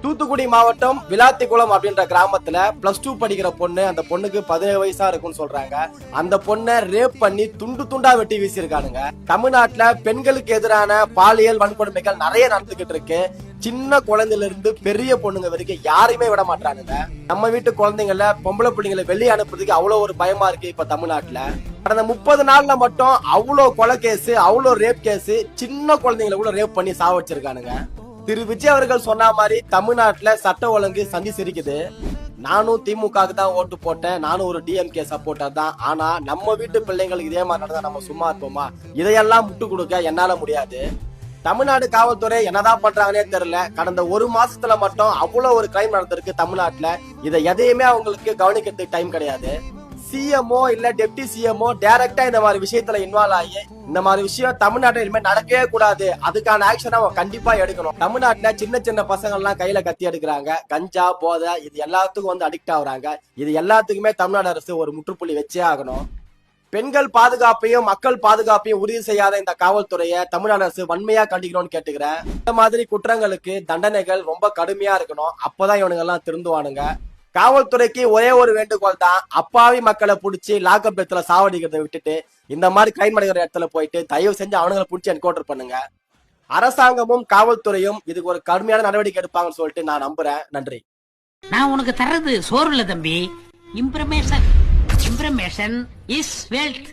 தூத்துக்குடி மாவட்டம் விளாத்திக்குளம் அப்படின்ற கிராமத்துல +2 படிக்கிற பொண்ணு, அந்த பொண்ணுக்கு 17 வயசா இருக்கும்னு சொல்றாங்க. அந்த பொண்ணை ரேப் பண்ணி துண்டு துண்டா வெட்டி வீசியிருக்கானுங்க. தமிழ்நாட்டுல பெண்களுக்கு எதிரான பாலியல் வன்கொடுமைகள் நிறைய நடந்துகிட்டு இருக்கு. சின்ன குழந்தையில இருந்து பெரிய பொண்ணுங்க வரைக்கும் யாரையுமே விட மாட்டானுங்க. நம்ம வீட்டு குழந்தைங்கள பொம்பளை பிள்ளைங்களை வெளியே அனுப்புறதுக்கு அவ்வளவு ஒரு பயமா இருக்கு இப்ப தமிழ்நாட்டுல. கடந்த 30 நாள்ல மட்டும் அவ்வளவு கொலை கேஸ், அவ்வளவு ரேப் கேஸ், சின்ன குழந்தைங்களை கூட ரேப் பண்ணி சாவடிச்சிருக்கானுங்க. திரு விஜய் அவர்கள் சொன்ன மாதிரி தமிழ்நாட்டுல சட்ட ஒழுங்கு சந்தி சிரிக்குது. நானும் திமுகவுக்கு தான் ஓட்டு போட்டேன், நானும் ஒரு டிஎம்கே சப்போர்ட்டர் தான். ஆனா நம்ம வீட்டு பிள்ளைங்களுக்கு இதே மாதிரி நடந்தா நம்ம சும்மா இருப்போமா? இதையெல்லாம் முட்டு கொடுக்க என்னால முடியாது. தமிழ்நாடு காவல்துறை என்னதான் பண்றாங்கன்னே தெரியல. கடந்த 1 மாசத்துல மட்டும் அவ்வளவு ஒரு கிரைம் நடந்திருக்கு தமிழ்நாட்டுல. இதை எதையுமே அவங்களுக்கு கவனிக்கிறதுக்கு டைம் கிடையாது. சிஎம்ஓ இல்ல டெப்டி சிஎம்ஓ டைரக்டா இந்த மாதிரி விஷயத்துல இன்வால்வ் ஆகி இந்த மாதிரி விஷயம் தமிழ்நாட்டில் இனிமே நடக்கவே கூடாது, அதுக்கான ஆக்ஷன் அவங்க கண்டிப்பா எடுக்கணும். தமிழ்நாட்டுல சின்ன சின்ன பசங்க எல்லாம் கையில கத்தி எடுக்கிறாங்க, கஞ்சா போதை இது எல்லாத்துக்கும் வந்து அடிக்ட் ஆகுறாங்க. இது எல்லாத்துக்குமே தமிழ்நாடு அரசு ஒரு முற்றுப்புள்ளி வச்சே ஆகணும். பெண்கள் பாதுகாப்பையும் மக்கள் பாதுகாப்பையும் உறுதி செய்யாத இந்த காவல்துறையை தமிழ்நாடு அரசு வன்மையா கண்டிக்கணும்னு கேட்டுக்கிறேன். இந்த மாதிரி குற்றங்களுக்கு தண்டனைகள் ரொம்ப கடுமையா இருக்கணும். அப்பதான் இவனுங்க எல்லாம் திருந்துவானுங்க. காவல்துறைக்கு ஒரே ஒரு வேண்டுகோள் தான், அப்பாவி மக்களை புடிச்சு லாக்அப் இடத்துல சாவடிக்கிறத விட்டுட்டு இந்த மாதிரி கிரைம் நடக்கிற இடத்துல போயிட்டு தயவு செஞ்சு அவனுங்களை புடிச்சு என்கவுண்டர் பண்ணுங்க. அரசாங்கமும் காவல்துறையும் இதுக்கு ஒரு கடுமையான நடவடிக்கை எடுப்பாங்கன்னு சொல்லிட்டு நான் நம்புறேன். நன்றி. நான் உனக்கு தர்றது சோறு இல்ல தம்பி, இம்ப்ரமேஷன். இம்ப்ரமேஷன் இஸ் வெல்த்.